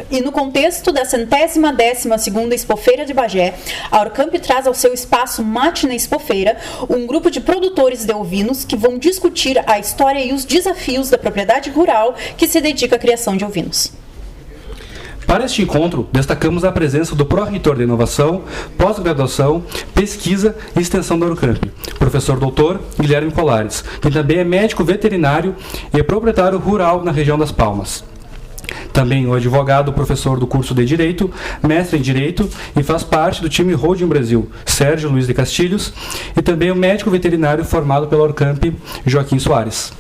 E no contexto da 112ª Expofeira de Bagé, a Orcamp traz ao seu espaço Mate na Expofeira um grupo de produtores de ovinos que vão discutir a história e os desafios da propriedade rural que se dedica à criação de ovinos. Para este encontro, destacamos a presença do pró-reitor de Inovação, Pós-Graduação, Pesquisa e Extensão da Orcamp, professor doutor Guilherme Colares, que também é médico veterinário e proprietário rural na região das Palmas. Também o advogado, professor do curso de Direito, mestre em Direito e faz parte do time Holding Brasil, Sérgio Luiz de Castilhos, e também o médico veterinário formado pela Orcamp, Joaquim Soares.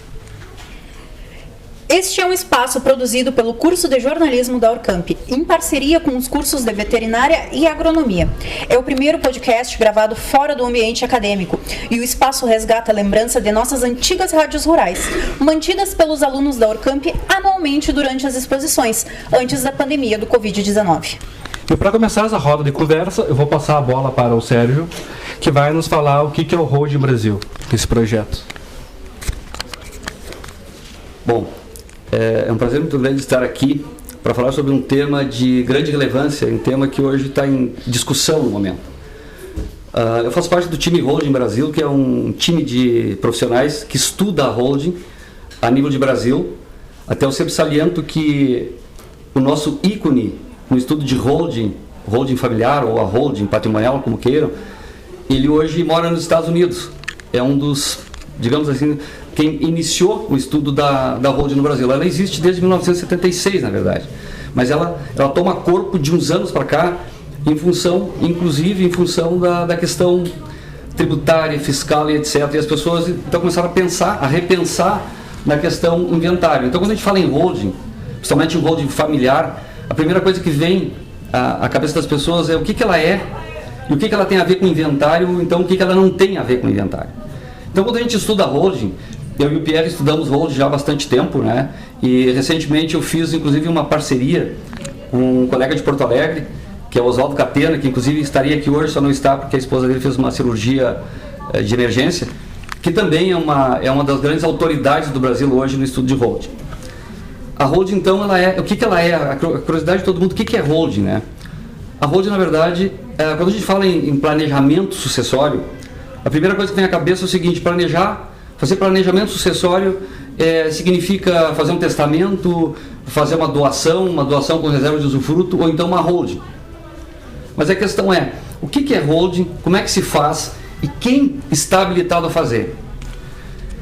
Este é um espaço produzido pelo curso de jornalismo da Orcamp, em parceria com os cursos de veterinária e agronomia. É o primeiro podcast gravado fora do ambiente acadêmico e o espaço resgata a lembrança de nossas antigas rádios rurais, mantidas pelos alunos da Orcamp anualmente durante as exposições, antes da pandemia do Covid-19. E para começar essa roda de conversa, eu vou passar a bola para o Sérgio, que vai nos falar o que é o Holding Brasil, esse projeto. Bom, é um prazer muito grande estar aqui para falar sobre um tema de grande relevância, um tema que hoje está em discussão no momento. Eu faço parte do time Holding Brasil, que é um time de profissionais que estuda a holding a nível de Brasil. Até eu sempre saliento que o nosso ícone no estudo de holding familiar ou a holding patrimonial, como queiram, ele hoje mora nos Estados Unidos. É um dos, digamos assim, quem iniciou o estudo da holding no Brasil. Ela existe desde 1976, na verdade, mas ela toma corpo de uns anos para cá, inclusive em função da questão tributária, fiscal e etc. E as pessoas então começaram a repensar na questão inventário. Então, quando a gente fala em holding, principalmente em holding familiar, a primeira coisa que vem à cabeça das pessoas é o que ela é e o que ela tem a ver com inventário, então o que ela não tem a ver com inventário. Então, quando a gente estuda holding, eu e o Pierre estudamos holding já há bastante tempo, né? E recentemente eu fiz inclusive uma parceria com um colega de Porto Alegre, que é o Oswaldo Catena, que inclusive estaria aqui hoje, só não está porque a esposa dele fez uma cirurgia de emergência, que também é uma das grandes autoridades do Brasil hoje no estudo de holding. A holding, então, o que ela é? A curiosidade de todo mundo, o que é holding, né? A holding, na verdade, quando a gente fala em planejamento sucessório, a primeira coisa que vem à cabeça é o seguinte: fazer planejamento sucessório significa fazer um testamento, fazer uma doação com reserva de usufruto, ou então uma holding. Mas a questão é, o que é holding, como é que se faz e quem está habilitado a fazer?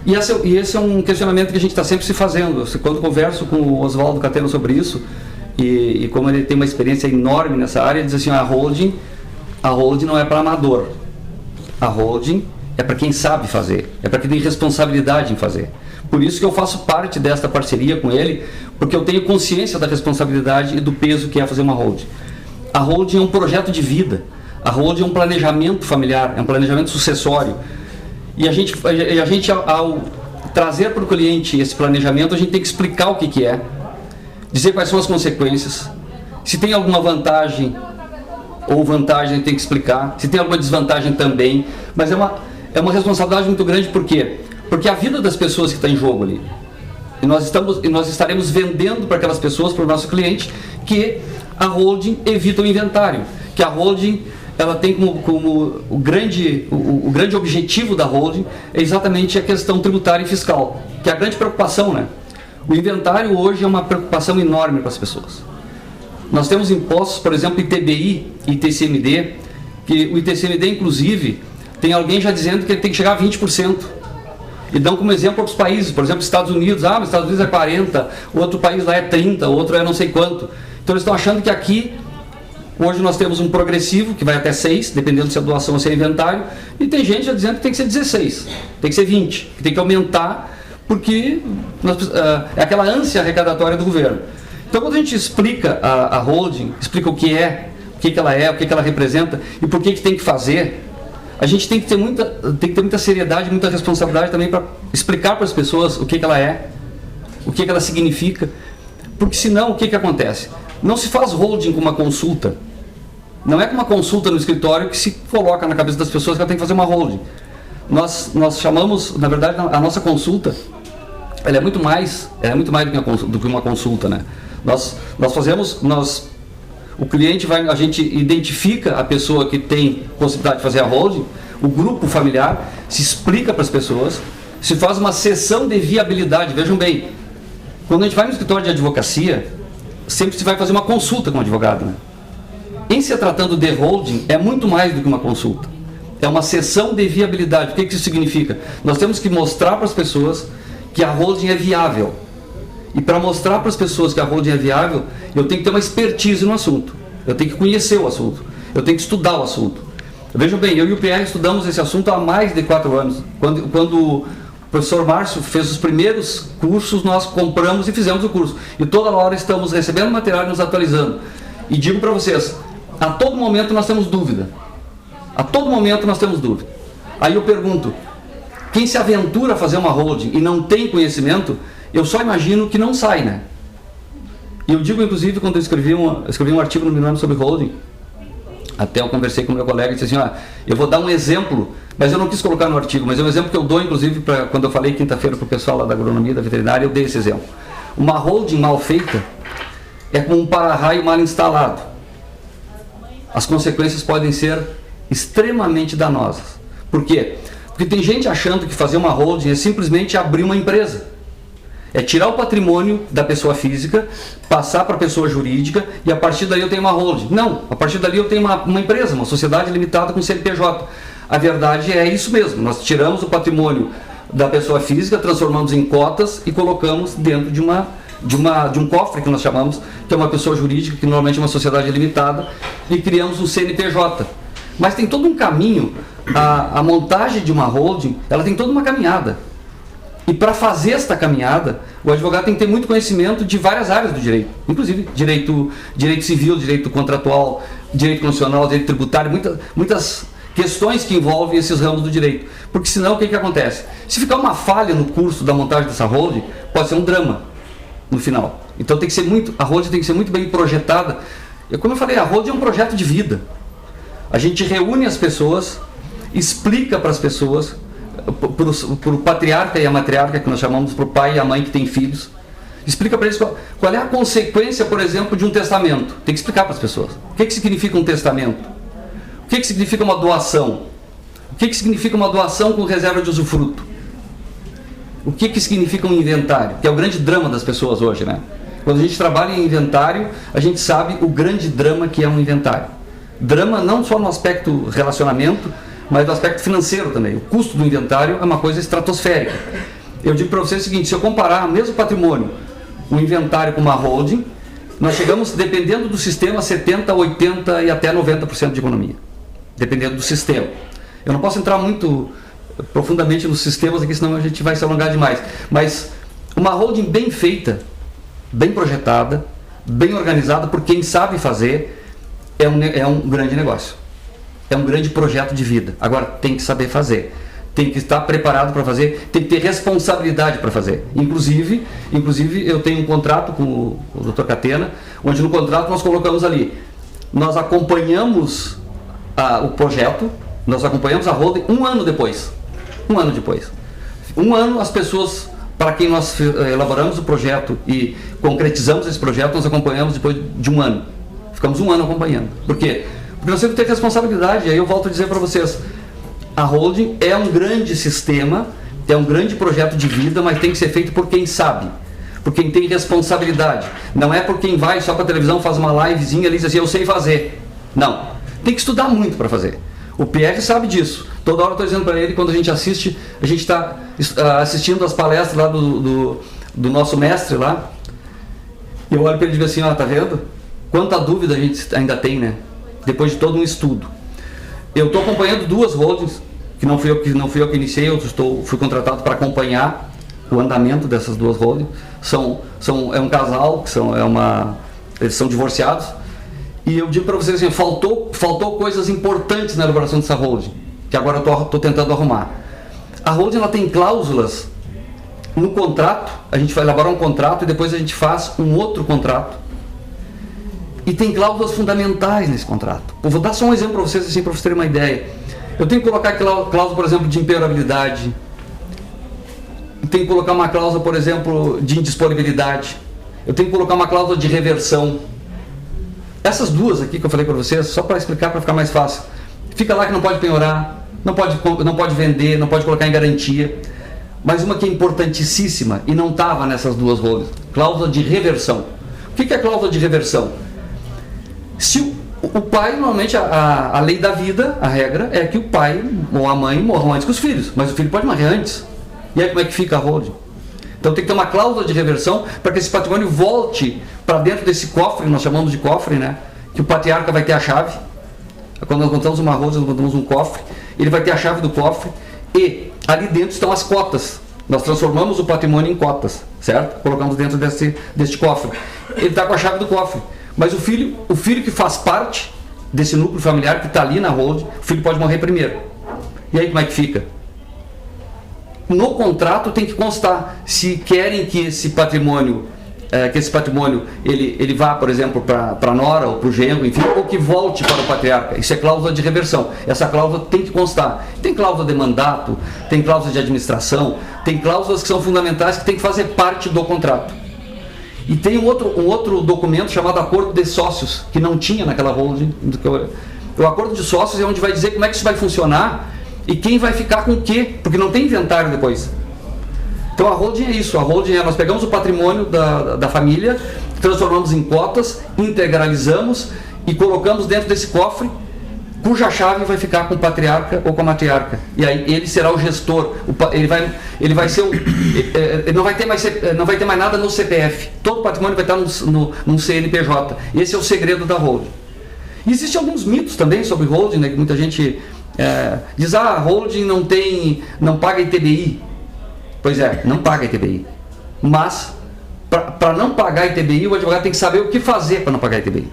E esse é um questionamento que a gente está sempre se fazendo. Quando converso com o Oswaldo Catena sobre isso, e como ele tem uma experiência enorme nessa área, ele diz assim: a holding não é para amador. A holding é para quem sabe fazer, é para quem tem responsabilidade em fazer. Por isso que eu faço parte desta parceria com ele, porque eu tenho consciência da responsabilidade e do peso que é fazer uma holding. A holding é um projeto de vida, a holding é um planejamento familiar, é um planejamento sucessório. E a gente ao trazer para o cliente esse planejamento, a gente tem que explicar o que é, dizer quais são as consequências, se tem alguma vantagem ou vantagem, a gente tem que explicar, se tem alguma desvantagem também, mas é uma responsabilidade muito grande. Por quê? Porque a vida das pessoas que está em jogo ali. E nós estaremos vendendo para aquelas pessoas, para o nosso cliente, que a holding evita o inventário, que a holding ela tem como o grande objetivo da holding é exatamente a questão tributária e fiscal, que é a grande preocupação, né? O inventário hoje é uma preocupação enorme para as pessoas. Nós temos impostos, por exemplo, ITBI e ITCMD, que o ITCMD, inclusive, tem alguém já dizendo que ele tem que chegar a 20%. E dão como exemplo outros países, por exemplo, Estados Unidos. Mas Estados Unidos é 40%, outro país lá é 30%, outro é não sei quanto. Então eles estão achando que aqui, hoje nós temos um progressivo, que vai até 6%, dependendo se é doação ou se é inventário, e tem gente já dizendo que tem que ser 16%, tem que ser 20%, que tem que aumentar, porque é aquela ânsia arrecadatória do governo. Então, quando a gente explica a holding, explica o que ela é, o que ela representa e por que tem que fazer, a gente tem que ter muita seriedade, muita responsabilidade também para explicar para as pessoas o que ela é, o que ela significa, porque senão o que acontece? Não se faz holding com uma consulta. Não é com uma consulta no escritório que se coloca na cabeça das pessoas que ela tem que fazer uma holding. Nós chamamos, na verdade, a nossa consulta, ela é muito mais do que uma consulta, né? O cliente a gente identifica a pessoa que tem possibilidade de fazer a holding, o grupo familiar, se explica para as pessoas, se faz uma sessão de viabilidade. Vejam bem, quando a gente vai no escritório de advocacia, sempre se vai fazer uma consulta com o advogado, né? Em se tratando de holding, é muito mais do que uma consulta. É uma sessão de viabilidade. O que isso significa? Nós temos que mostrar para as pessoas que a holding é viável. E para mostrar para as pessoas que a holding é viável, eu tenho que ter uma expertise no assunto. Eu tenho que conhecer o assunto. Eu tenho que estudar o assunto. Vejam bem, eu e o Pierre estudamos esse assunto há mais de 4 anos. Quando o professor Márcio fez os primeiros cursos, nós compramos e fizemos o curso. E toda hora estamos recebendo material e nos atualizando. E digo para vocês, a todo momento nós temos dúvida. A todo momento nós temos dúvida. Aí eu pergunto, quem se aventura a fazer uma holding e não tem conhecimento, eu só imagino que não sai, né? E eu digo, inclusive, quando eu escrevi um artigo no Milano sobre holding, até eu conversei com o meu colega e disse assim, eu vou dar um exemplo, mas eu não quis colocar no artigo, mas é um exemplo que eu dou, inclusive, quando eu falei quinta-feira para o pessoal lá da agronomia, da veterinária, eu dei esse exemplo. Uma holding mal feita é como um para-raio mal instalado. As consequências podem ser extremamente danosas. Por quê? Porque tem gente achando que fazer uma holding é simplesmente abrir uma empresa. É tirar o patrimônio da pessoa física, passar para a pessoa jurídica e a partir dali eu tenho uma holding. Não, a partir dali eu tenho uma empresa, uma sociedade limitada com CNPJ. A verdade é isso mesmo, nós tiramos o patrimônio da pessoa física, transformamos em cotas e colocamos dentro de um cofre que nós chamamos, que é uma pessoa jurídica, que normalmente é uma sociedade limitada, e criamos um CNPJ. Mas tem todo um caminho, a montagem de uma holding, ela tem toda uma caminhada. E para fazer esta caminhada, o advogado tem que ter muito conhecimento de várias áreas do direito, inclusive direito civil, direito contratual, direito constitucional, direito tributário, muitas questões que envolvem esses ramos do direito. Porque senão o que acontece? Se ficar uma falha no curso da montagem dessa holding, pode ser um drama no final. Então a holding tem que ser muito bem projetada. Como eu falei, a holding é um projeto de vida. A gente reúne as pessoas, explica para as pessoas, para o patriarca e a matriarca, que nós chamamos, para o pai e a mãe que têm filhos, explica para eles qual é a consequência, por exemplo, de um testamento. Tem que explicar para as pessoas. O que significa um testamento? O que significa uma doação? O que significa uma doação com reserva de usufruto? O que significa um inventário? Que é o grande drama das pessoas hoje, né? Quando a gente trabalha em inventário, a gente sabe o grande drama que é um inventário. Drama não só no aspecto relacionamento, mas no aspecto financeiro também. O custo do inventário é uma coisa estratosférica. Eu digo para vocês o seguinte, se eu comparar o mesmo patrimônio, um inventário com uma holding, nós chegamos, dependendo do sistema, 70%, 80% e até 90% de economia. Dependendo do sistema. Eu não posso entrar muito profundamente nos sistemas aqui, senão a gente vai se alongar demais. Mas uma holding bem feita, bem projetada, bem organizada por quem sabe fazer, é um grande negócio. É um grande projeto de vida. Agora, tem que saber fazer. Tem que estar preparado para fazer. Tem que ter responsabilidade para fazer. Inclusive, eu tenho um contrato com o Dr. Catena, onde no contrato nós colocamos ali, nós acompanhamos o projeto, nós acompanhamos a holding um ano depois. Um ano depois. Um ano as pessoas, para quem nós elaboramos o projeto e concretizamos esse projeto, nós acompanhamos depois de um ano. Ficamos um ano acompanhando. Por quê? Porque nós temos que ter responsabilidade. E aí eu volto a dizer para vocês, a holding é um grande sistema, é um grande projeto de vida, mas tem que ser feito por quem sabe, por quem tem responsabilidade. Não é por quem vai só para a televisão, faz uma livezinha ali e diz assim, eu sei fazer. Não. Tem que estudar muito para fazer. O Pierre sabe disso. Toda hora eu estou dizendo para ele, quando a gente assiste, a gente está assistindo as palestras lá do nosso mestre lá, eu olho para ele e digo assim, tá vendo? Quanta dúvida a gente ainda tem, né? Depois de todo um estudo. Eu estou acompanhando 2 holdings, que não fui eu que iniciei, fui contratado para acompanhar o andamento dessas 2 holdings. É um casal, eles são divorciados, e eu digo para vocês assim, faltou coisas importantes na elaboração dessa holding, que agora eu estou tentando arrumar. A holding ela tem cláusulas no contrato, a gente vai elaborar um contrato e depois a gente faz um outro contrato. E tem cláusulas fundamentais nesse contrato. Eu vou dar só um exemplo para vocês, assim, para vocês terem uma ideia. Eu tenho que colocar cláusula, por exemplo, de imperabilidade. Eu tenho que colocar uma cláusula, por exemplo, de indisponibilidade. eu tenho que colocar uma cláusula de reversão. Essas duas aqui que eu falei para vocês, só para explicar, para ficar mais fácil. Fica lá que não pode penhorar, não pode vender, não pode colocar em garantia. Mas uma que é importantíssima e não estava nessas duas holdings, cláusula de reversão. O que é a cláusula de reversão? Se o pai, normalmente a lei da vida, a regra é que o pai ou a mãe morram antes que os filhos, mas o filho pode morrer antes. E aí como é que fica a holding? Então tem que ter uma cláusula de reversão para que esse patrimônio volte para dentro desse cofre, nós chamamos de cofre, né? Que o patriarca vai ter a chave. Quando nós montamos uma holding, nós montamos um cofre, ele vai ter a chave do cofre e ali dentro estão as cotas. Nós transformamos o patrimônio em cotas, certo? Colocamos dentro deste cofre. Ele está com a chave do cofre. Mas o filho que faz parte desse núcleo familiar que está ali na holding, o filho pode morrer primeiro. E aí como é que fica? No contrato tem que constar se querem que esse patrimônio ele vá, por exemplo, para a nora ou para o genro, enfim, ou que volte para o patriarca. Isso é cláusula de reversão. Essa cláusula tem que constar. Tem cláusula de mandato, tem cláusula de administração, tem cláusulas que são fundamentais que tem que fazer parte do contrato. E tem um outro documento chamado acordo de sócios, que não tinha naquela holding. O acordo de sócios é onde vai dizer como é que isso vai funcionar e quem vai ficar com o quê, porque não tem inventário depois. Então a holding é isso, a holding é nós pegamos o patrimônio da família, transformamos em cotas, integralizamos e colocamos dentro desse cofre, cuja chave vai ficar com o patriarca ou com a matriarca. E aí ele será o gestor, ele vai ser não vai ter mais nada no CPF, todo o patrimônio vai estar num CNPJ. Esse é o segredo da holding. E existem alguns mitos também sobre holding, né, que muita gente diz, holding não paga ITBI. Pois é, não paga ITBI. Mas, para não pagar ITBI, o advogado tem que saber o que fazer para não pagar ITBI.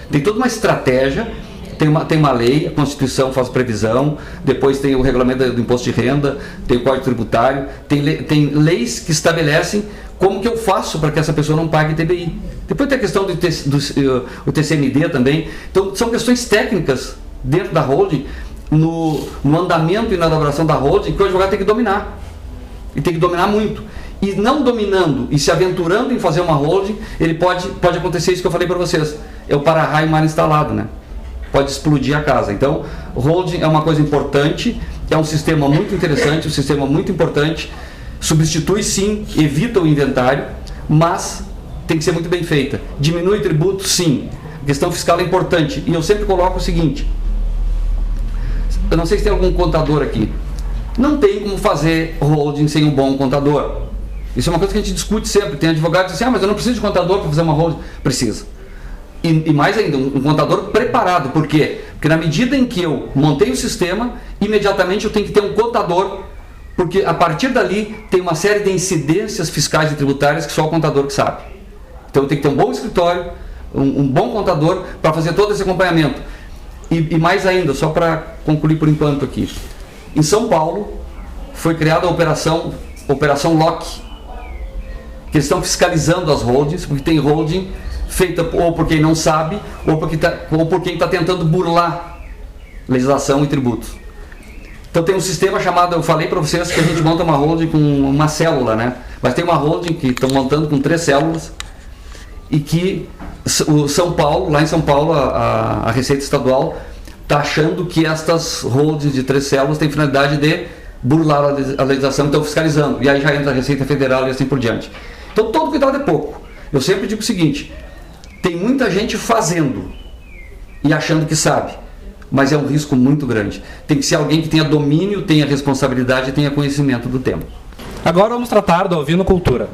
Tem toda uma estratégia, tem uma lei, a Constituição faz previsão, depois tem o regulamento do imposto de renda, tem o Código Tributário, tem leis que estabelecem como que eu faço para que essa pessoa não pague ITBI. Depois tem a questão do TCMD também. Então, são questões técnicas dentro da holding, no andamento e na elaboração da holding, que o advogado tem que dominar. E tem que dominar muito. E não dominando e se aventurando em fazer uma holding, ele pode acontecer isso que eu falei para vocês. É o para-raio mal instalado, né? Pode explodir a casa. Então, holding é uma coisa importante, é um sistema muito interessante, um sistema muito importante. Substitui sim, evita o inventário, mas tem que ser muito bem feita. Diminui tributo, sim. A questão fiscal é importante. E eu sempre coloco o seguinte, eu não sei se tem algum contador aqui. Não tem como fazer holding sem um bom contador. Isso é uma coisa que a gente discute sempre. Tem advogados que dizem, mas eu não preciso de contador para fazer uma holding. Precisa. E mais ainda, um contador preparado. Por quê? Porque na medida em que eu montei o sistema, imediatamente eu tenho que ter um contador, porque a partir dali tem uma série de incidências fiscais e tributárias que só o contador que sabe. Então eu tenho que ter um bom escritório, um bom contador para fazer todo esse acompanhamento. E mais ainda, só para concluir por enquanto aqui. Em São Paulo, foi criada a Operação Lock, que eles estão fiscalizando as holdings, porque tem holding feita ou por quem não sabe, ou por quem está tentando burlar legislação e tributos. Então tem um sistema chamado, eu falei para vocês que a gente monta uma holding com uma célula, né? Mas tem uma holding que estão montando com 3 células, e que o São Paulo, lá em São Paulo, a Receita Estadual está achando que estas holdings de 3 células têm finalidade de burlar a legislação, então fiscalizando, e aí já entra a Receita Federal e assim por diante. Então todo cuidado é pouco. Eu sempre digo o seguinte, tem muita gente fazendo e achando que sabe, mas é um risco muito grande. Tem que ser alguém que tenha domínio, tenha responsabilidade e tenha conhecimento do tema. Agora vamos tratar da ovinocultura.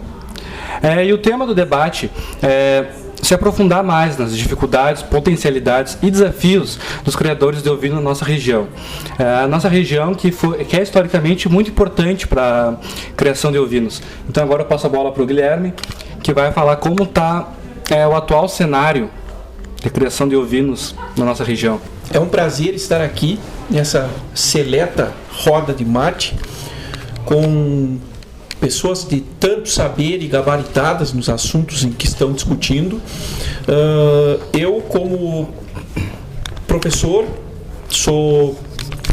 E o tema do debate é se aprofundar mais nas dificuldades, potencialidades e desafios dos criadores de ovino na nossa região. A nossa região que é historicamente muito importante para a criação de ovinos. Então agora eu passo a bola para o Guilherme, que vai falar como está o atual cenário de criação de ovinos na nossa região. É um prazer estar aqui nessa seleta roda de mate com pessoas de tanto saber e gabaritadas nos assuntos em que estão discutindo. Eu, como professor, sou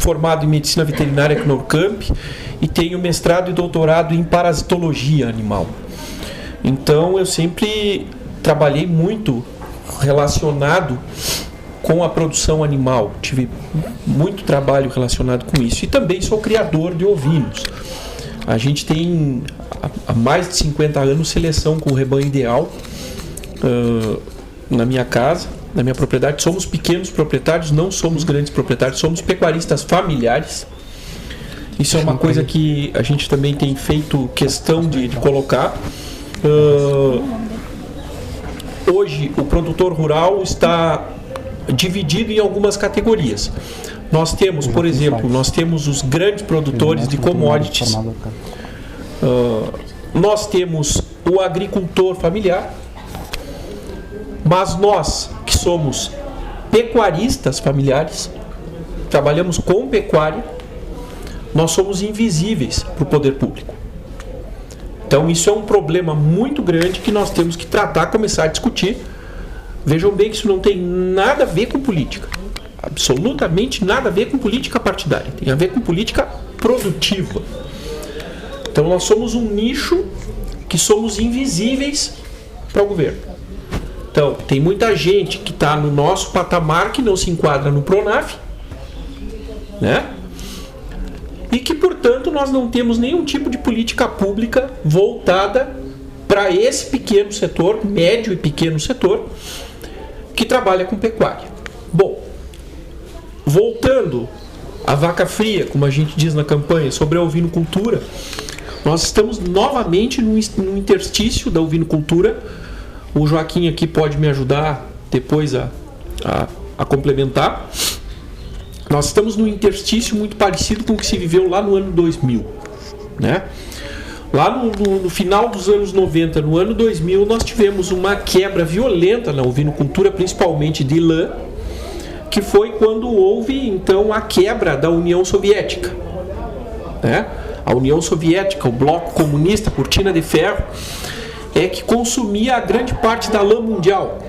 formado em Medicina Veterinária aqui no Unicamp e tenho mestrado e doutorado em Parasitologia Animal. Então eu sempre trabalhei muito relacionado com a produção animal, tive muito trabalho relacionado com isso, e também sou criador de ovinos. A gente tem há mais de 50 anos seleção com o rebanho ideal na minha casa, na minha propriedade. Somos pequenos proprietários, não somos grandes proprietários, somos pecuaristas familiares. Isso é uma coisa que a gente também tem feito questão de colocar. Hoje o produtor rural está dividido em algumas categorias. Nós temos, por exemplo, os grandes produtores de commodities. Nós temos o agricultor familiar. Mas nós, que somos pecuaristas familiares, trabalhamos com pecuária, nós somos invisíveis para o poder público. Então isso é um problema muito grande que nós temos que tratar, começar a discutir. Vejam bem que isso não tem nada a ver com política. Absolutamente nada a ver com política partidária. Tem a ver com política produtiva. Então nós somos um nicho que somos invisíveis para o governo. Então tem muita gente que está no nosso patamar que não se enquadra no PRONAF, né? E que, portanto, nós não temos nenhum tipo de política pública voltada para esse pequeno setor, médio e pequeno setor, que trabalha com pecuária. Bom, voltando à vaca fria, como a gente diz na campanha, sobre a ovinocultura, nós estamos novamente no interstício da ovinocultura. O Joaquim aqui pode me ajudar depois a complementar. Nós estamos num interstício muito parecido com o que se viveu lá no ano 2000, né? Lá no final dos anos 90, no ano 2000, nós tivemos uma quebra violenta na ovinocultura, principalmente de lã, que foi quando houve, então, a quebra da União Soviética, né? A União Soviética, o bloco comunista, cortina de ferro, é que consumia a grande parte da lã mundial.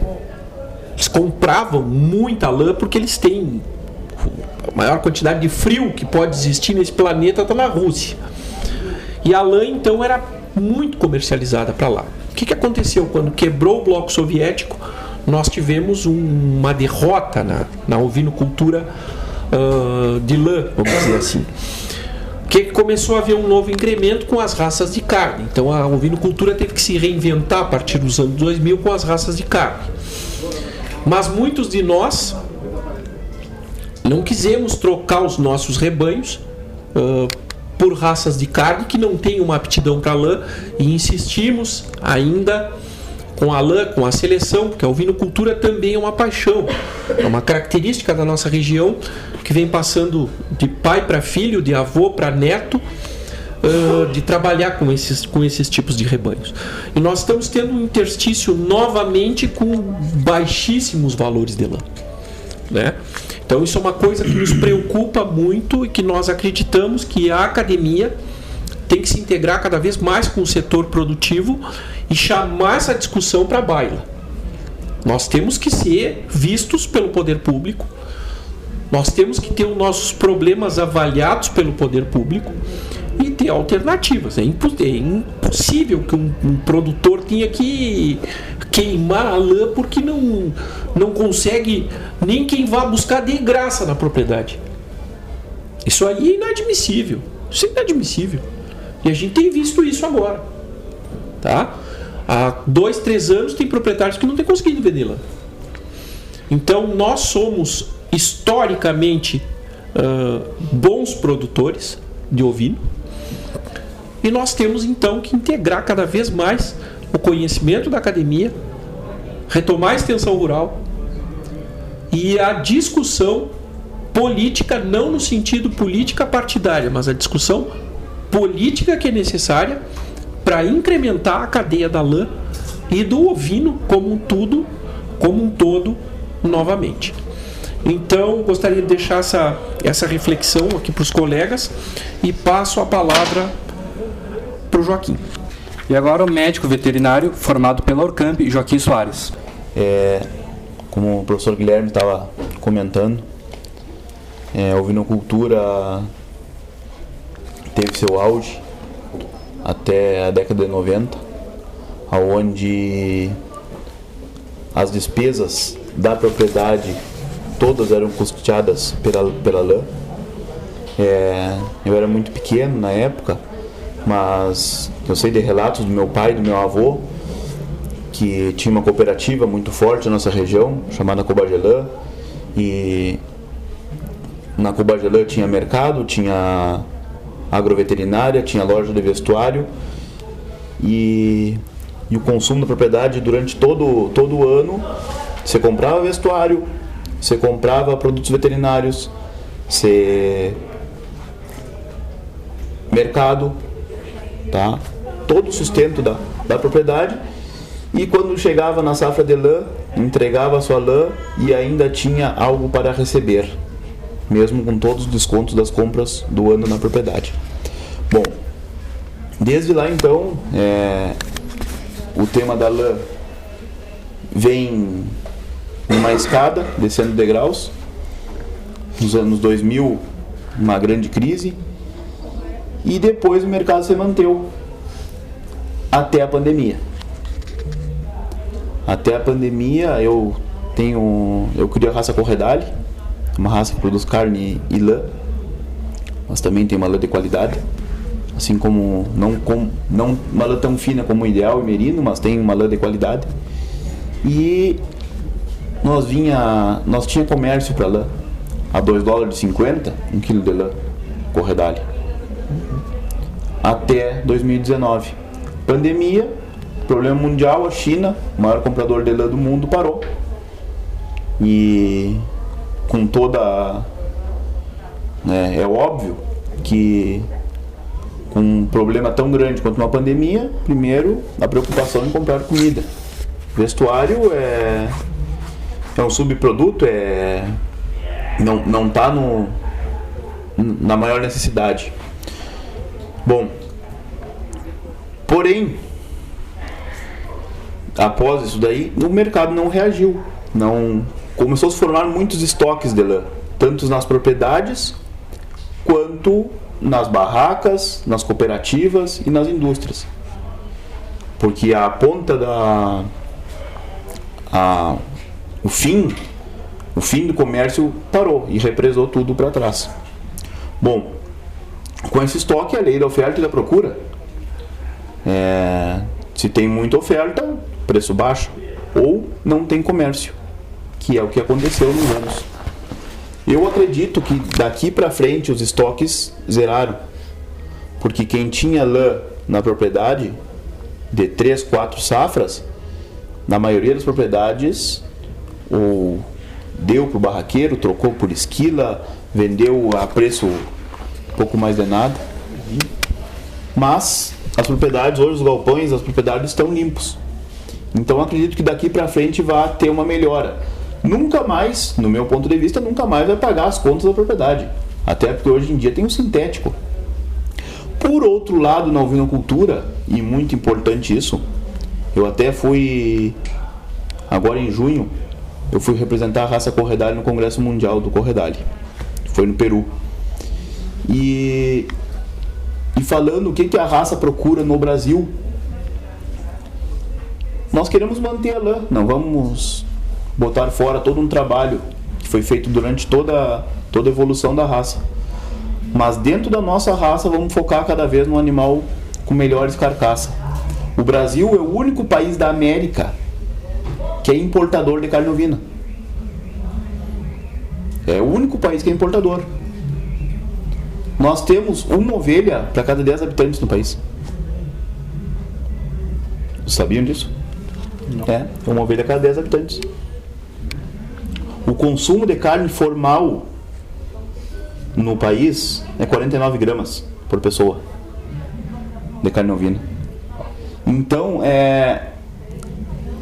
Eles compravam muita lã porque eles têm a maior quantidade de frio que pode existir nesse planeta, está na Rússia. E a lã, então, era muito comercializada para lá. O que aconteceu? Quando quebrou o bloco soviético, nós tivemos uma derrota na ovinocultura de lã, vamos dizer assim. Que começou a haver um novo incremento com as raças de carne. Então a ovinocultura teve que se reinventar a partir dos anos 2000 com as raças de carne. Mas muitos de nós não quisemos trocar os nossos rebanhos por raças de carne que não têm uma aptidão para lã, e insistimos ainda com a lã, com a seleção, porque a ovinocultura também é uma paixão, é uma característica da nossa região que vem passando de pai para filho, de avô para neto, de trabalhar com esses tipos de rebanhos. E nós estamos tendo um interstício novamente com baixíssimos valores de lã, né? Então isso é uma coisa que nos preocupa muito e que nós acreditamos que a academia tem que se integrar cada vez mais com o setor produtivo e chamar essa discussão para a baila. Nós temos que ser vistos pelo poder público, nós temos que ter os nossos problemas avaliados pelo poder público e ter alternativas. É impossível que um produtor tenha que queimar a lã porque não consegue nem quem vá buscar de graça na propriedade. Isso aí é inadmissível. Isso é inadmissível. E a gente tem visto isso agora. Tá? Há 2, 3 anos tem proprietários que não têm conseguido vender lã. Então nós somos historicamente bons produtores de ovino, e nós temos então que integrar cada vez mais o conhecimento da academia, retomar a extensão rural e a discussão política, não no sentido política partidária, mas a discussão política que é necessária para incrementar a cadeia da lã e do ovino como um todo novamente. Então, gostaria de deixar essa reflexão aqui para os colegas e passo a palavra para o Joaquim. E agora o médico veterinário formado pela Orcamp, Joaquim Soares. Como o professor Guilherme estava comentando, a ovinocultura teve seu auge até a década de 90, onde as despesas da propriedade todas eram custeadas pela lã. Eu era muito pequeno na época, mas eu sei de relatos do meu pai e do meu avô, que tinha uma cooperativa muito forte na nossa região, chamada Cobagelã, e na Cobagelã tinha mercado, tinha agroveterinária, tinha loja de vestuário, e o consumo da propriedade durante todo o ano, você comprava vestuário, você comprava produtos veterinários, você mercado, tá? Todo o sustento da propriedade, e quando chegava na safra de lã, entregava a sua lã e ainda tinha algo para receber, mesmo com todos os descontos das compras do ano na propriedade. Bom, desde lá então, o tema da lã vem numa escada, descendo degraus. Nos anos 2000, uma grande crise, e depois o mercado se manteve até a pandemia. Até a pandemia eu crio a raça Corredale, uma raça que produz carne e lã, mas também tem uma lã de qualidade, assim como não uma lã tão fina como o ideal e merino, mas tem uma lã de qualidade. E nós tinha comércio para lã a $2,50 um quilo de lã Corredale, até 2019. Pandemia, problema mundial, a China, o maior comprador de lã do mundo, parou. E com toda... é óbvio que com um problema tão grande quanto uma pandemia, primeiro a preocupação em comprar comida. Vestuário é um subproduto, não está na maior necessidade. Bom, porém, após isso daí, o mercado não reagiu. Começou a se formar muitos estoques de lã, tanto nas propriedades quanto nas barracas, nas cooperativas e nas indústrias. Porque a ponta o fim do comércio parou e represou tudo para trás. Bom, com esse estoque, a lei da oferta e da procura. Se tem muita oferta, preço baixo, ou não tem comércio, que é o que aconteceu nos anos. Eu acredito que daqui para frente os estoques zeraram, porque quem tinha lã na propriedade de 3, 4 safras, na maioria das propriedades, ou deu para o barraqueiro, trocou por esquila, vendeu a preço pouco mais de nada. Mas as propriedades, hoje os galpões, as propriedades estão limpos. Então acredito que daqui para frente vai ter uma melhora. Nunca mais, no meu ponto de vista, nunca mais vai pagar as contas da propriedade. Até porque hoje em dia tem o sintético. Por outro lado, na ovinocultura, e muito importante isso, eu até fui, agora em junho, eu fui representar a raça Corredale no Congresso Mundial do Corredale. Foi no Peru. E falando o que a raça procura no Brasil, nós queremos manter a lã, não vamos botar fora todo um trabalho que foi feito durante toda a evolução da raça. Mas dentro da nossa raça vamos focar cada vez no animal com melhores carcaças. O Brasil é o único país da América que é importador de carne ovina. É o único país que é importador. Nós temos uma ovelha para cada 10 habitantes no país. Sabiam disso? Não. Uma ovelha a cada 10 habitantes. O consumo de carne formal no país é 49 gramas por pessoa de carne ovina. Então,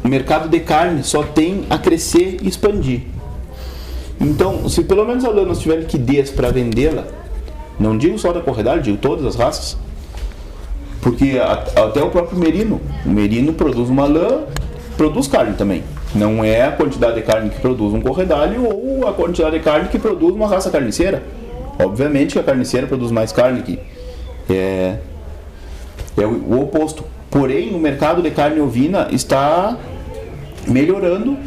o mercado de carne só tem a crescer e expandir. Então, se pelo menos a lã nós tiver liquidez para vendê-la, não digo só da Corredale, digo todas as raças, porque até o próprio merino, o merino produz uma lã, produz carne também. Não é a quantidade de carne que produz um Corredale ou a quantidade de carne que produz uma raça carniceira. Obviamente que a carniceira produz mais carne, que é o oposto. Porém, o mercado de carne ovina está melhorando.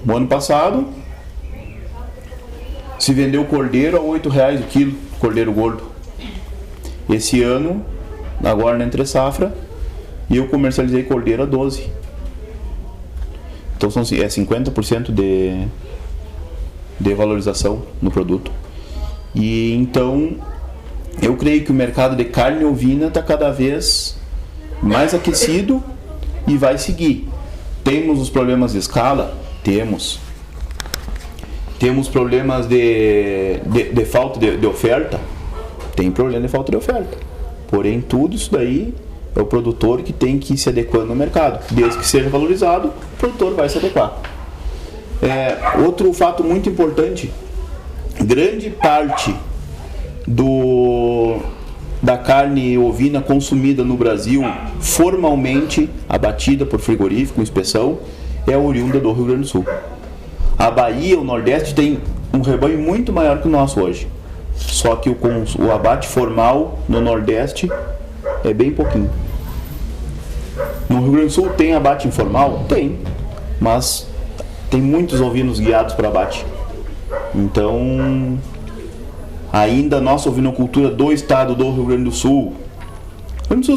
O ano passado se vendeu cordeiro a R$8 o quilo, cordeiro gordo. Esse ano, agora na entre safra, eu comercializei cordeiro a 12. Então é 50% de valorização no produto. E então eu creio que o mercado de carne ovina está cada vez mais aquecido e vai seguir. Temos os problemas de escala? Temos. Temos problemas de falta de oferta? Tem problema de falta de oferta. Porém, tudo isso daí é o produtor que tem que ir se adequando ao mercado. Desde que seja valorizado, o produtor vai se adequar. Outro fato muito importante, grande parte da carne ovina consumida no Brasil, formalmente abatida por frigorífico, inspeção, é oriunda do Rio Grande do Sul. A Bahia, o Nordeste, tem um rebanho muito maior que o nosso hoje. Só que o abate formal no Nordeste é bem pouquinho. No Rio Grande do Sul tem abate informal? Tem. Mas tem muitos ovinos guiados para abate. Então, ainda a nossa ovinocultura do estado do Rio Grande do Sul,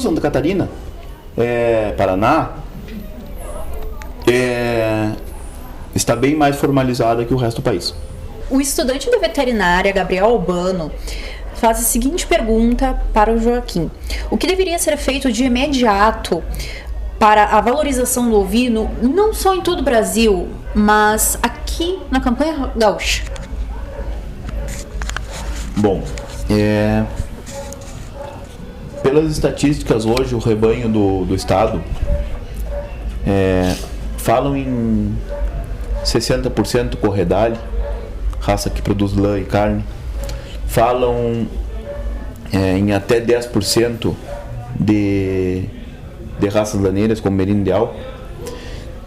Santa Catarina, Paraná, está bem mais formalizada que o resto do país. O estudante de veterinária, Gabriel Albano, faz a seguinte pergunta para o Joaquim. O que deveria ser feito de imediato para a valorização do ovino, não só em todo o Brasil, mas aqui na campanha gaúcha? Bom, pelas estatísticas hoje, o rebanho do estado falam em 60% corredale, raça que produz lã e carne. Falam em até 10% de raças laneiras, como merino ideal,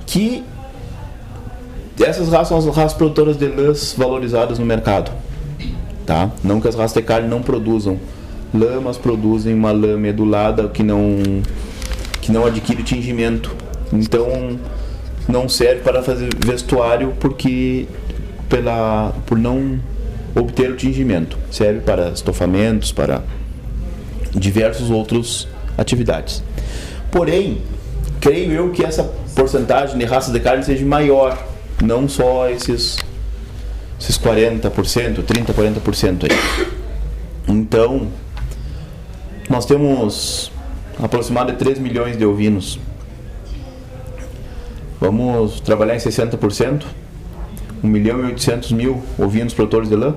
que essas raças são as raças produtoras de lãs valorizadas no mercado, tá? Não que as raças de carne não produzam lã, mas produzem uma lã medulada que não adquire tingimento. Então não serve para fazer vestuário por não obter o tingimento. Serve para estofamentos, para diversos outros atividades. Porém, creio eu que essa porcentagem de raças de carne seja maior, não só esses 40%, 30%, 40% aí. Então, nós temos aproximadamente 3 milhões de ovinos. Vamos trabalhar em 60%, 1.800.000 ovinos produtores de lã.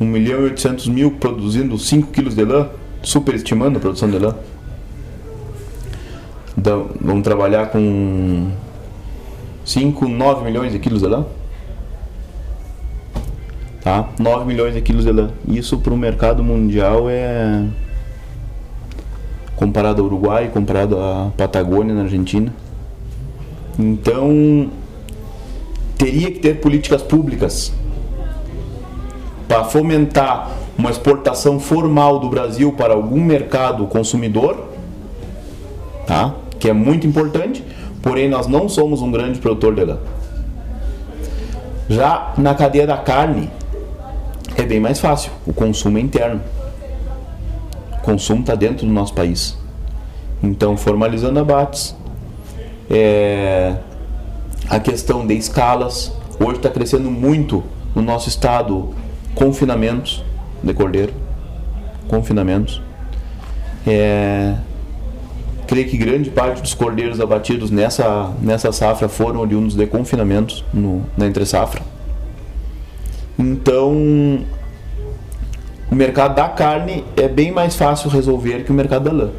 1.800.000 produzindo 5 quilos de lã, superestimando a produção de lã. Então, vamos trabalhar com 9 milhões de quilos de lã. Tá? 9 milhões de quilos de lã. Isso para o mercado mundial comparado ao Uruguai, comparado à Patagônia, na Argentina. Então, teria que ter políticas públicas para fomentar uma exportação formal do Brasil para algum mercado consumidor, tá? Que é muito importante, porém nós não somos um grande produtor de lã. Já na cadeia da carne, é bem mais fácil, o consumo é interno. O consumo está dentro do nosso país. Então, formalizando abates, a questão de escalas, hoje está crescendo muito no nosso estado confinamentos de cordeiro, creio que grande parte dos cordeiros abatidos nessa safra foram oriundos de confinamentos na entre safra. Então, o mercado da carne é bem mais fácil resolver que o mercado da lã.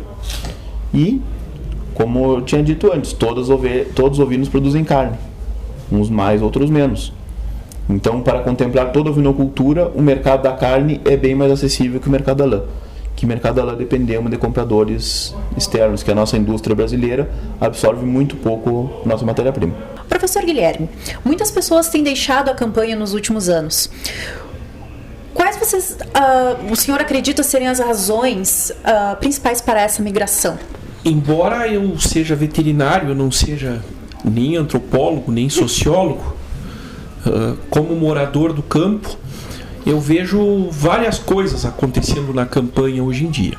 E, como eu tinha dito antes, todos os ovinos produzem carne, uns mais, outros menos. Então, para contemplar toda a ovinocultura, o mercado da carne é bem mais acessível que o mercado da lã. Que o mercado da lã dependemos de compradores externos, que a nossa indústria brasileira absorve muito pouco nossa matéria-prima. Professor Guilherme, muitas pessoas têm deixado a campanha nos últimos anos. Quais Quais o senhor acredita serem as razões principais para essa migração? Embora eu seja veterinário, eu não seja nem antropólogo, nem sociólogo, como morador do campo, eu vejo várias coisas acontecendo na campanha hoje em dia.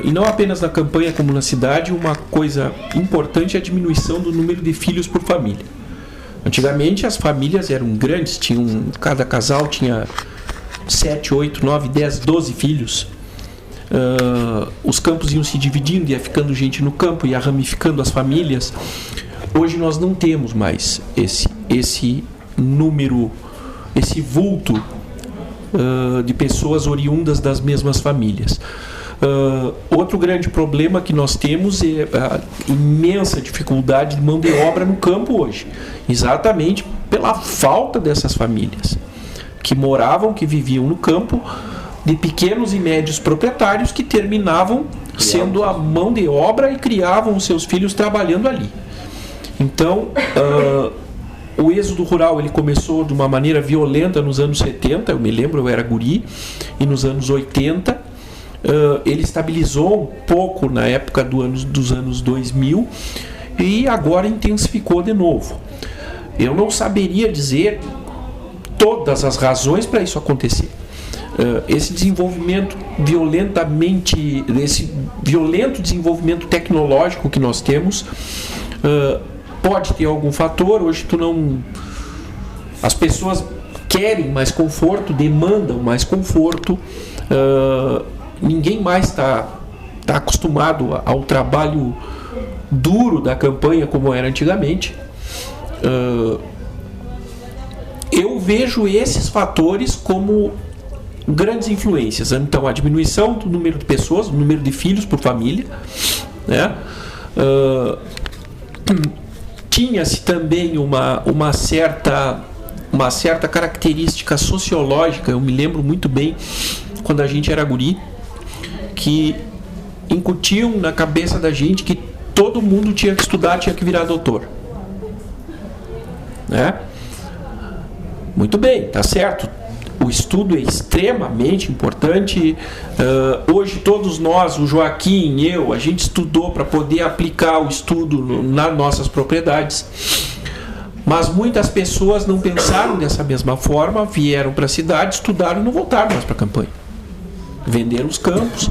E não apenas na campanha como na cidade, uma coisa importante é a diminuição do número de filhos por família. Antigamente as famílias eram grandes, cada casal tinha 7, 8, 9, 10, 12 filhos. Os campos iam se dividindo, ia ficando gente no campo, ia ramificando as famílias. Hoje nós não temos mais esse número, esse vulto de pessoas oriundas das mesmas famílias. Outro grande problema que nós temos é a imensa dificuldade de mão de obra no campo hoje, exatamente pela falta dessas famílias que moravam, que viviam no campo, de pequenos e médios proprietários que terminavam sendo a mão de obra e criavam os seus filhos trabalhando ali. Então, o êxodo rural ele começou de uma maneira violenta nos anos 70, eu me lembro, eu era guri, e nos anos 80 ele estabilizou um pouco na época dos anos 2000 e agora intensificou de novo. Eu não saberia dizer todas as razões para isso acontecer. Esse desenvolvimento esse violento desenvolvimento tecnológico que nós temos pode ter algum fator. Hoje as pessoas querem mais conforto, demandam mais conforto. Ninguém mais está acostumado ao trabalho duro da campanha como era antigamente. Eu vejo esses fatores como grandes influências. Então, a diminuição do número de pessoas, do número de filhos por família, né? Tinha-se também uma certa característica sociológica. Eu me lembro muito bem quando a gente era guri, que incutiam na cabeça da gente que todo mundo tinha que estudar, tinha que virar doutor, né? Muito bem, tá certo. O estudo é extremamente importante. Hoje todos nós, o Joaquim, a gente estudou para poder aplicar o estudo nas nossas propriedades. Mas muitas pessoas não pensaram dessa mesma forma, vieram para a cidade, estudaram e não voltaram mais para a campanha. Venderam os campos.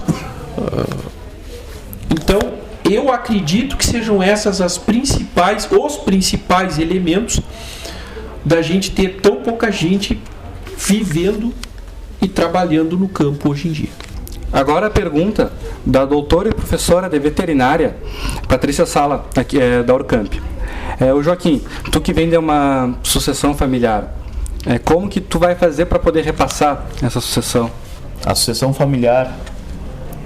Então, eu acredito que sejam essas os principais elementos da gente ter tão pouca gente vivendo e trabalhando no campo hoje em dia. Agora a pergunta da doutora e professora de veterinária, Patrícia Sala, aqui, da Orcamp. O Joaquim, tu que vem de uma sucessão familiar, como que tu vai fazer para poder repassar essa sucessão? A sucessão familiar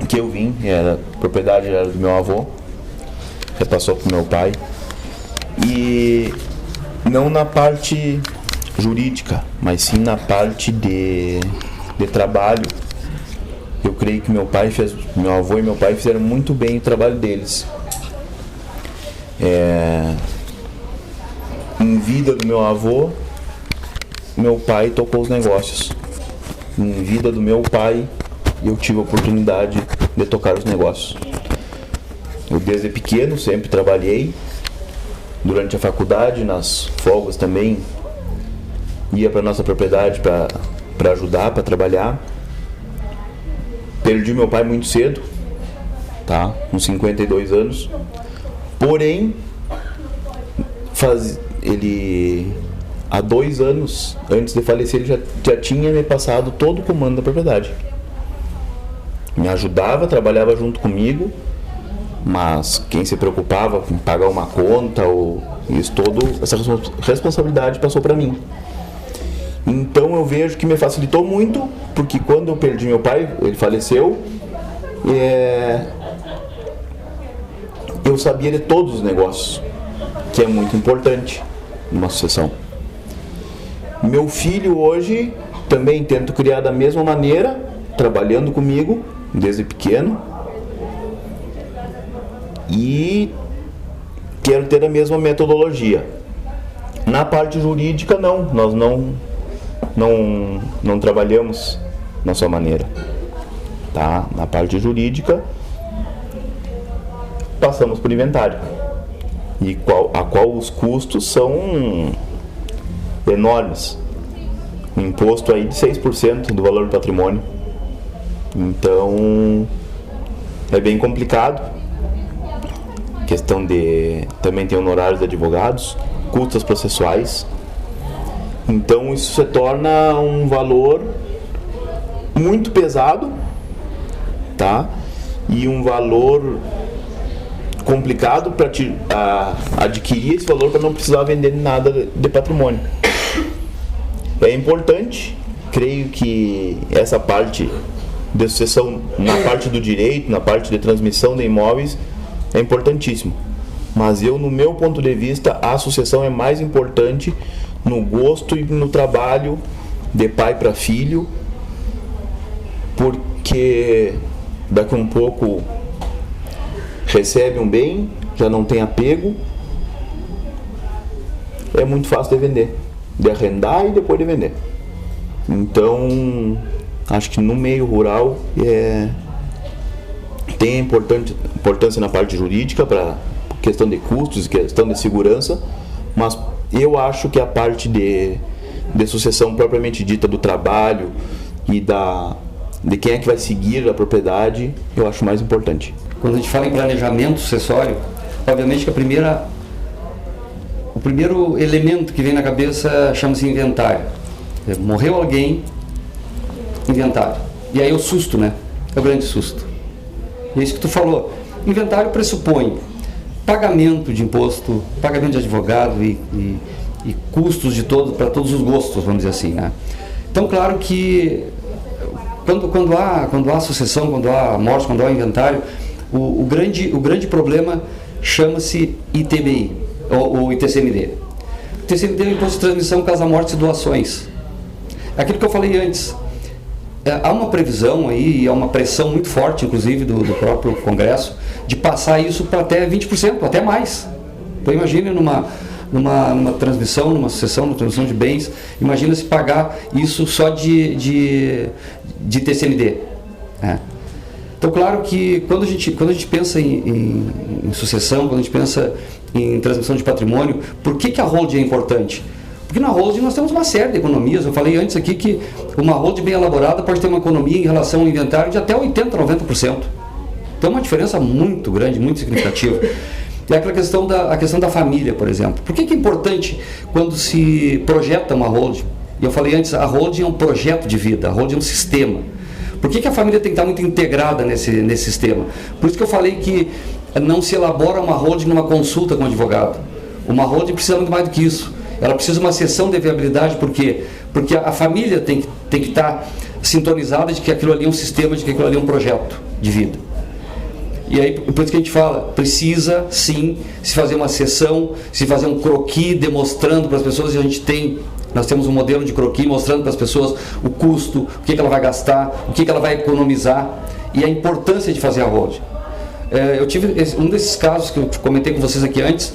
que eu vim, a propriedade era do meu avô, repassou para o meu pai, e não na parte jurídica, mas sim na parte de trabalho. Eu creio que meu avô e meu pai fizeram muito bem o trabalho deles. Em vida do meu avô, meu pai tocou os negócios. Em vida do meu pai, eu tive a oportunidade de tocar os negócios. Eu desde pequeno sempre trabalhei. Durante a faculdade, nas folgas também, ia para nossa propriedade para ajudar, para trabalhar. Perdi meu pai muito cedo, tá? Com 52 anos. Porém, ele há 2 anos antes de falecer, ele já tinha me passado todo o comando da propriedade. Me ajudava, trabalhava junto comigo, mas quem se preocupava com pagar uma conta ou isso, essa responsabilidade passou para mim. Então eu vejo que me facilitou muito, porque quando eu perdi meu pai, ele faleceu, eu sabia de todos os negócios, que é muito importante numa sucessão. Meu filho hoje também tento criar da mesma maneira, trabalhando comigo desde pequeno, e quero ter a mesma metodologia. Na parte jurídica nós não trabalhamos na sua maneira. Tá? Na parte jurídica, passamos por inventário. E a qual os custos são enormes. Um imposto aí de 6% do valor do patrimônio. Então, é bem complicado. Questão de... Também tem honorários de advogados, custas processuais. Então, isso se torna um valor muito pesado, tá? E um valor complicado para adquirir esse valor para não precisar vender nada de patrimônio. É importante, creio que essa parte de sucessão, na parte do direito, na parte de transmissão de imóveis, é importantíssimo. Mas no meu ponto de vista, a sucessão é mais importante no gosto e no trabalho de pai para filho, porque daqui a um pouco recebe um bem, já não tem apego, é muito fácil de vender, de arrendar e depois de vender. Então, acho que no meio rural tem importância na parte jurídica para questão de custos, questão de segurança, mas eu acho que a parte de sucessão propriamente dita do trabalho e de quem é que vai seguir a propriedade, eu acho mais importante. Quando a gente fala em planejamento sucessório, obviamente que o primeiro elemento que vem na cabeça chama-se inventário. Morreu alguém, inventário. E aí o susto, né? É o grande susto. E é isso que tu falou. Inventário pressupõe pagamento de imposto, pagamento de advogado e custos para todos os gostos, vamos dizer assim, né? Então, claro que quando há sucessão, quando há morte, quando há inventário, o grande problema chama-se ITBI, ou ITCMD. O ITCMD é o Imposto de Transmissão, Casa-Mortes e Doações. Aquilo que eu falei antes, há uma previsão aí, há uma pressão muito forte, inclusive, do próprio Congresso, de passar isso para até 20%, até mais. Então, imagine numa transmissão, numa sucessão, numa transmissão de bens, imagina se pagar isso só de TCMD. Então, claro que quando a gente pensa em sucessão, quando a gente pensa em transmissão de patrimônio, por que a holding é importante? Porque na holding nós temos uma série de economias. Eu falei antes aqui que uma holding bem elaborada pode ter uma economia em relação ao inventário de até 80%, 90%. Então é uma diferença muito grande, muito significativa. E aquela questão da família, por exemplo. Por que é importante quando se projeta uma holding? E eu falei antes, a holding é um projeto de vida, a holding é um sistema. Por que a família tem que estar muito integrada nesse sistema? Por isso que eu falei que não se elabora uma holding numa consulta com o advogado. Uma holding precisa muito mais do que isso. Ela precisa de uma sessão de viabilidade, por quê? Porque a família tem que estar sintonizada de que aquilo ali é um sistema, de que aquilo ali é um projeto de vida. E aí, por isso que a gente fala, precisa sim se fazer uma sessão, se fazer um croquis demonstrando para as pessoas, nós temos um modelo de croquis mostrando para as pessoas o custo, o que ela vai gastar, o que ela vai economizar e a importância de fazer a holding. Eu tive um desses casos que eu comentei com vocês aqui antes,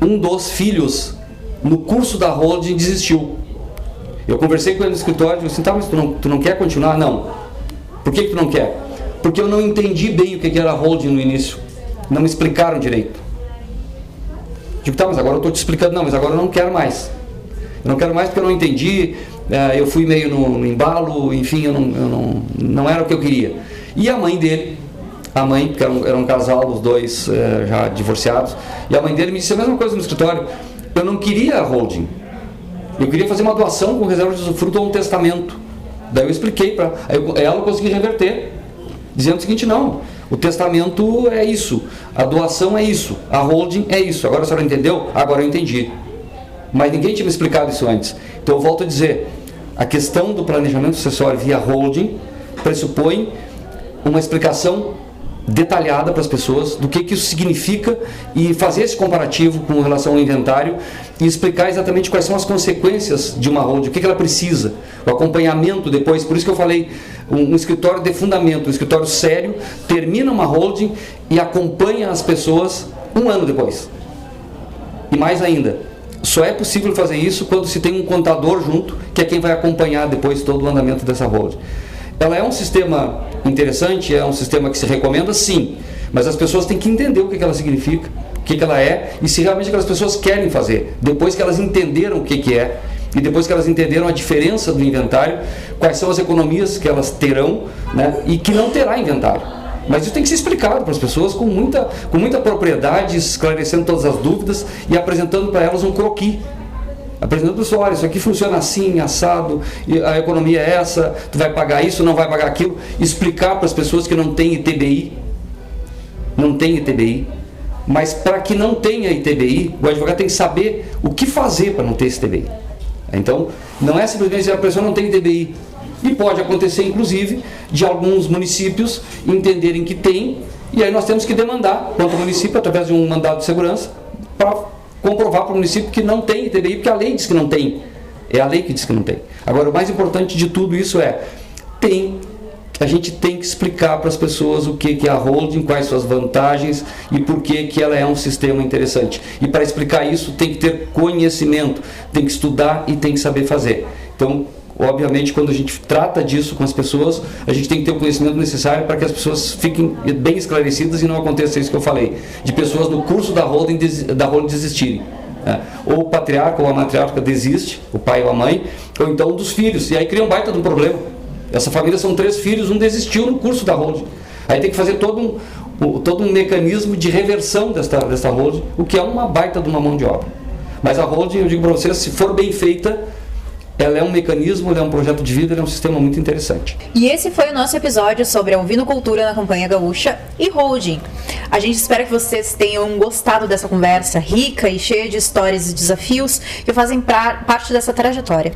um dos filhos no curso da holding desistiu. Eu conversei com ele no escritório e disse, tá, mas tu não quer continuar? Não. Por que tu não quer? Porque eu não entendi bem o que era holding no início. Não me explicaram direito. Digo, tá, mas agora eu estou te explicando. Não, mas agora eu não quero mais. Eu não quero mais porque eu não entendi, eu fui meio no embalo, enfim, não era o que eu queria. E a mãe dele, porque era um casal, os dois já divorciados, e a mãe dele me disse a mesma coisa no escritório. Eu não queria a holding. Eu queria fazer uma doação com reserva de usufruto ou um testamento. Daí eu expliquei para ela, consegui reverter, dizendo o seguinte, não, o testamento é isso, a doação é isso, a holding é isso. Agora a senhora entendeu? Agora eu entendi. Mas ninguém tinha me explicado isso antes. Então eu volto a dizer, a questão do planejamento sucessório via holding pressupõe uma explicação detalhada para as pessoas do que isso significa e fazer esse comparativo com relação ao inventário e explicar exatamente quais são as consequências de uma holding, o que ela precisa, o acompanhamento depois. Por isso que eu falei, um escritório de fundamento, um escritório sério, termina uma holding e acompanha as pessoas um ano depois. E mais ainda, Só é possível fazer isso quando se tem um contador junto, que é quem vai acompanhar depois todo o andamento dessa holding. Ela é um sistema interessante, é um sistema que se recomenda, sim, mas as pessoas têm que entender o que ela significa, o que ela é, e se realmente aquelas pessoas querem fazer, depois que elas entenderam o que é, e depois que elas entenderam a diferença do inventário, quais são as economias que elas terão, né, e que não terá inventário. Mas isso tem que ser explicado para as pessoas com muita propriedade, esclarecendo todas as dúvidas e apresentando para elas um croquis. Apresentando para o pessoal, olha, isso aqui funciona assim, assado, a economia é essa, tu vai pagar isso, não vai pagar aquilo. Explicar para as pessoas que não tem ITBI, mas para que não tenha ITBI, o advogado tem que saber o que fazer para não ter esse ITBI. Então, não é simplesmente dizer a pessoa não tem ITBI. E pode acontecer, inclusive, de alguns municípios entenderem que tem, e aí nós temos que demandar, quanto ao município, através de um mandado de segurança, para comprovar para o município que não tem ITBI, porque a lei diz que não tem. É a lei que diz que não tem. Agora, o mais importante de tudo isso a gente tem que explicar para as pessoas o que é a holding, quais são as vantagens e por que ela é um sistema interessante. E para explicar isso tem que ter conhecimento, tem que estudar e tem que saber fazer. Então, obviamente, quando a gente trata disso com as pessoas, a gente tem que ter o conhecimento necessário para que as pessoas fiquem bem esclarecidas e não aconteça isso que eu falei, de pessoas no curso da holding desistirem. Ou o patriarca ou a matriarca desiste, o pai ou a mãe, ou então dos filhos, e aí cria um baita de um problema. Essa família são 3 filhos, um desistiu no curso da holding. Aí tem que fazer todo um mecanismo de reversão desta holding, o que é uma baita de uma mão de obra. Mas a holding, eu digo para vocês, se for bem feita, ela é um mecanismo, ela é um projeto de vida, ela é um sistema muito interessante. E esse foi o nosso episódio sobre a ovinocultura na Campanha Gaúcha e holding. A gente espera que vocês tenham gostado dessa conversa rica e cheia de histórias e desafios que fazem parte dessa trajetória.